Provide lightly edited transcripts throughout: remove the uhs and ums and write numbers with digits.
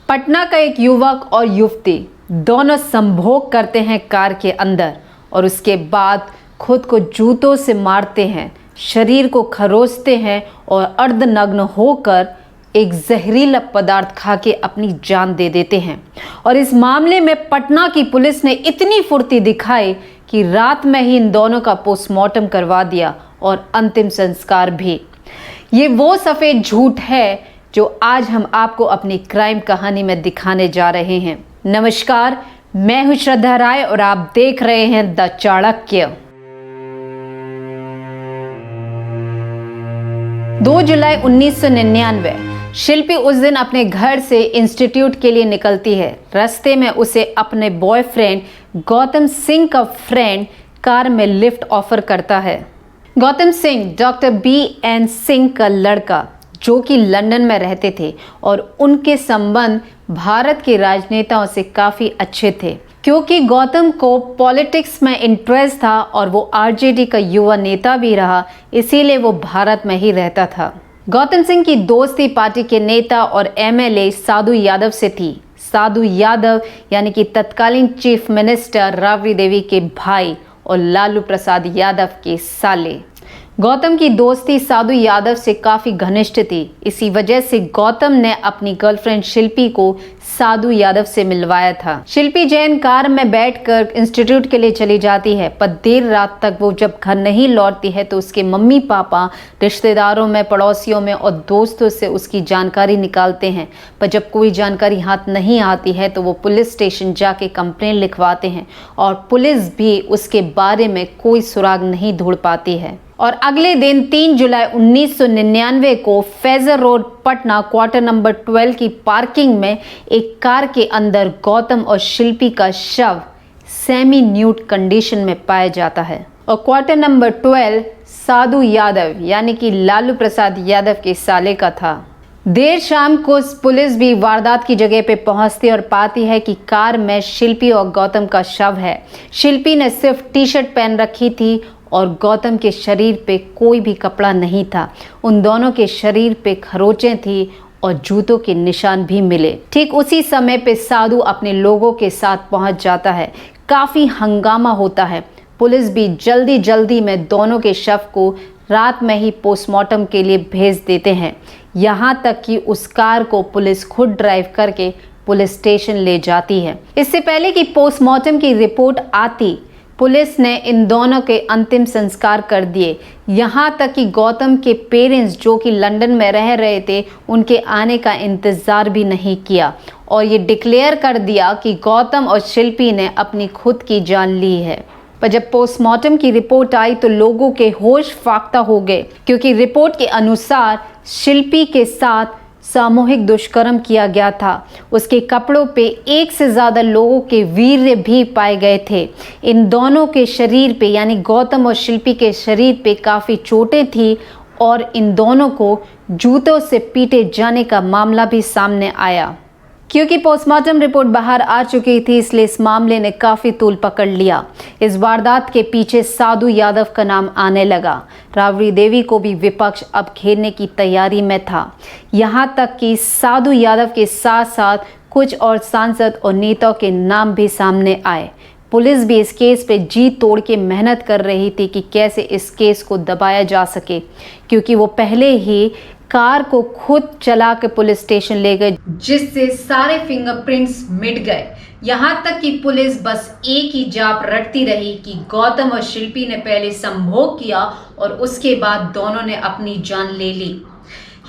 पटना का एक युवक और युवती दोनों संभोग करते हैं कार के अंदर और उसके बाद खुद को जूतों से मारते हैं, शरीर को खरोचते हैं और अर्धनग्न होकर एक जहरीला पदार्थ खा के अपनी जान दे देते हैं। और इस मामले में पटना की पुलिस ने इतनी फुर्ती दिखाई कि रात में ही इन दोनों का पोस्टमार्टम करवा दिया और अंतिम संस्कार भी। ये वो सफ़ेद झूठ है जो आज हम आपको अपनी क्राइम कहानी में दिखाने जा रहे हैं। नमस्कार, मैं हूं श्रद्धा राय और आप देख रहे हैं द चाणक्य। 2 जुलाई 1999 शिल्पी उस दिन अपने घर से इंस्टीट्यूट के लिए निकलती है। रास्ते में उसे अपने बॉयफ्रेंड गौतम सिंह का फ्रेंड कार में लिफ्ट ऑफर करता है। गौतम सिंह डॉक्टर BN सिंह का लड़का जो कि लंदन में रहते थे और उनके संबंध भारत के राजनेताओं से काफ़ी अच्छे थे। क्योंकि गौतम को पॉलिटिक्स में इंटरेस्ट था और वो RJD का युवा नेता भी रहा, इसीलिए वो भारत में ही रहता था। गौतम सिंह की दोस्ती पार्टी के नेता और MLA साधु यादव से थी। साधु यादव यानी कि तत्कालीन चीफ मिनिस्टर राबड़ी देवी के भाई और लालू प्रसाद यादव के साले। गौतम की दोस्ती साधु यादव से काफ़ी घनिष्ठ थी। इसी वजह से गौतम ने अपनी गर्लफ्रेंड शिल्पी को साधु यादव से मिलवाया था। शिल्पी जैन कार में बैठकर इंस्टीट्यूट के लिए चली जाती है, पर देर रात तक वो जब घर नहीं लौटती है तो उसके मम्मी पापा रिश्तेदारों में, पड़ोसियों में और दोस्तों से उसकी जानकारी निकालते हैं। पर जब कोई जानकारी हाथ नहीं आती है तो वो पुलिस स्टेशन जाके कंप्लेंट लिखवाते हैं और पुलिस भी उसके बारे में कोई सुराग नहीं ढूंढ पाती है। और अगले दिन 3 जुलाई 1999 को फैजर रोड पटना क्वार्टर नंबर 12 की पार्किंग में एक कार के अंदर गौतम और शिल्पी का शव सेमी न्यूड कंडीशन में पाया जाता है। और क्वार्टर नंबर 12 साधु यादव यानी कि लालू प्रसाद यादव के साले का था। देर शाम को पुलिस भी वारदात की जगह पे पहुंचती और पाती है कि कार में शिल्पी और गौतम का शव है। शिल्पी ने सिर्फ टी-शर्ट पहन रखी थी और गौतम के शरीर पे कोई भी कपड़ा नहीं था। उन दोनों के शरीर पे खरोचें थी और जूतों के निशान भी मिले। ठीक उसी समय पे साधु अपने लोगों के साथ पहुंच जाता है। काफ़ी हंगामा होता है। पुलिस भी जल्दी जल्दी में दोनों के शव को रात में ही पोस्टमार्टम के लिए भेज देते हैं। यहाँ तक कि उस कार को पुलिस खुद ड्राइव करके पुलिस स्टेशन ले जाती है। इससे पहले कि पोस्टमार्टम की रिपोर्ट आती, पुलिस ने इन दोनों के अंतिम संस्कार कर दिए। यहाँ तक कि गौतम के पेरेंट्स जो कि लंदन में रह रहे थे, उनके आने का इंतज़ार भी नहीं किया और ये डिक्लेयर कर दिया कि गौतम और शिल्पी ने अपनी खुद की जान ली है। पर जब पोस्टमार्टम की रिपोर्ट आई तो लोगों के होश फाख्ता हो गए, क्योंकि रिपोर्ट के अनुसार शिल्पी के साथ सामूहिक दुष्कर्म किया गया था। उसके कपड़ों पे एक से ज़्यादा लोगों के वीर्य भी पाए गए थे। इन दोनों के शरीर पे यानी गौतम और शिल्पी के शरीर पे काफ़ी चोटें थी और इन दोनों को जूतों से पीटे जाने का मामला भी सामने आया। क्योंकि पोस्टमार्टम रिपोर्ट बाहर आ चुकी थी, इसलिए इस मामले ने काफ़ी तूल पकड़ लिया। इस वारदात के पीछे साधु यादव का नाम आने लगा। राबड़ी देवी को भी विपक्ष अब घेरने की तैयारी में था। यहाँ तक कि साधु यादव के साथ साथ कुछ और सांसद और नेताओं के नाम भी सामने आए। पुलिस भी इस केस पे जी तोड़ के मेहनत कर रही थी कि कैसे इस केस को दबाया जा सके, क्योंकि वो पहले ही कार को खुद चला के पुलिस स्टेशन ले गए, जिससे सारे फिंगरप्रिंट्स मिट गए। यहाँ तक कि पुलिस बस एक ही जाप रटती रही कि गौतम और शिल्पी ने पहले संभोग किया और उसके बाद दोनों ने अपनी जान ले ली।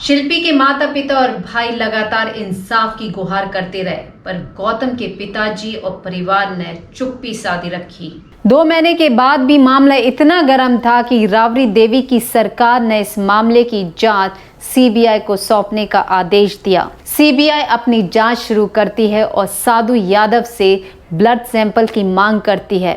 शिल्पी के माता पिता और भाई लगातार इंसाफ की गुहार करते रहे, पर गौतम के पिताजी और परिवार ने चुप्पी साधी रखी। 2 महीने के बाद भी मामला इतना गर्म था कि राबड़ी देवी की सरकार ने इस मामले की जांच CBI को सौंपने का आदेश दिया। CBI अपनी जांच शुरू करती है और साधु यादव से ब्लड सैंपल की मांग करती है,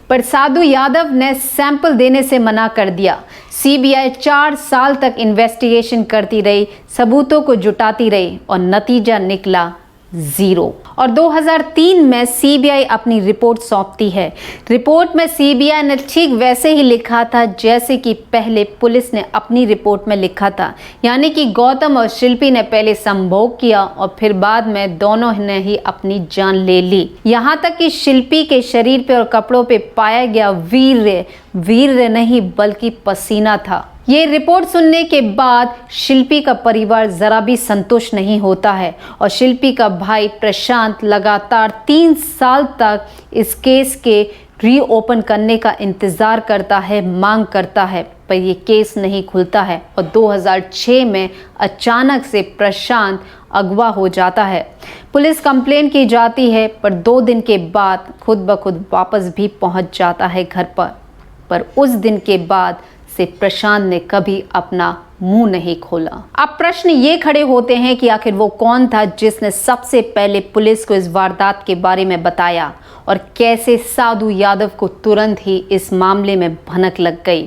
पर साधु यादव ने सैंपल देने से मना कर दिया। CBI 4 साल तक इन्वेस्टिगेशन करती रही, सबूतों को जुटाती रही और नतीजा निकला 0। और 2003 में सीबीआई अपनी रिपोर्ट सौंपती है। रिपोर्ट में सीबीआई ने ठीक वैसे ही लिखा था जैसे कि पहले पुलिस ने अपनी रिपोर्ट में लिखा था, यानी कि गौतम और शिल्पी ने पहले संभोग किया और फिर बाद में दोनों ने ही अपनी जान ले ली। यहाँ तक कि शिल्पी के शरीर पे और कपड़ों पे पाया गया वीर्य नहीं बल्कि पसीना था। ये रिपोर्ट सुनने के बाद शिल्पी का परिवार जरा भी संतुष्ट नहीं होता है और शिल्पी का भाई प्रशांत लगातार 3 साल तक इस केस के रीओपन करने का इंतजार करता है, मांग करता है, पर ये केस नहीं खुलता है और 2006 में अचानक से प्रशांत अगवा हो जाता है। पुलिस कंप्लेन की जाती है पर 2 दिन के बाद खुद ब खुद वापस भी पहुंच जाता है घर पर उस दिन के बाद से प्रशांत ने कभी अपना मुंह नहीं खोला। अब प्रश्न ये खड़े होते हैं कि आखिर वो कौन था जिसने सबसे पहले पुलिस को इस वारदात के बारे में बताया और कैसे साधु यादव को तुरंत ही इस मामले में भनक लग गई।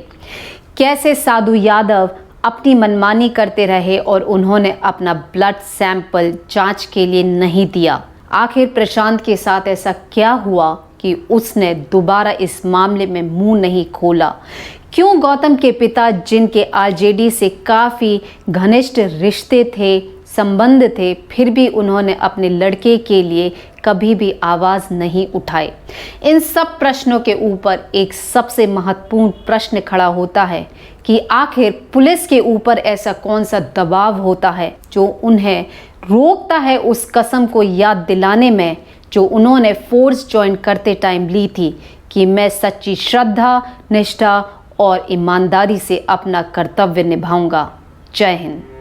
कैसे साधु यादव अपनी मनमानी करते रहे और उन्होंने अपना ब्लड सैंपल जांच के लिए नहीं दिया। आखिर प्रशांत के साथ ऐसा क्या हुआ कि उसने दोबारा इस मामले में मुंह नहीं खोला? क्यों गौतम के पिता, जिनके आरजेडी से काफ़ी घनिष्ठ रिश्ते थे, संबंध थे, फिर भी उन्होंने अपने लड़के के लिए कभी भी आवाज़ नहीं उठाई? इन सब प्रश्नों के ऊपर एक सबसे महत्वपूर्ण प्रश्न खड़ा होता है कि आखिर पुलिस के ऊपर ऐसा कौन सा दबाव होता है जो उन्हें रोकता है उस कसम को याद दिलाने में जो उन्होंने फोर्स ज्वाइन करते टाइम ली थी कि मैं सच्ची श्रद्धा, निष्ठा और ईमानदारी से अपना कर्तव्य निभाऊंगा। जय हिंद।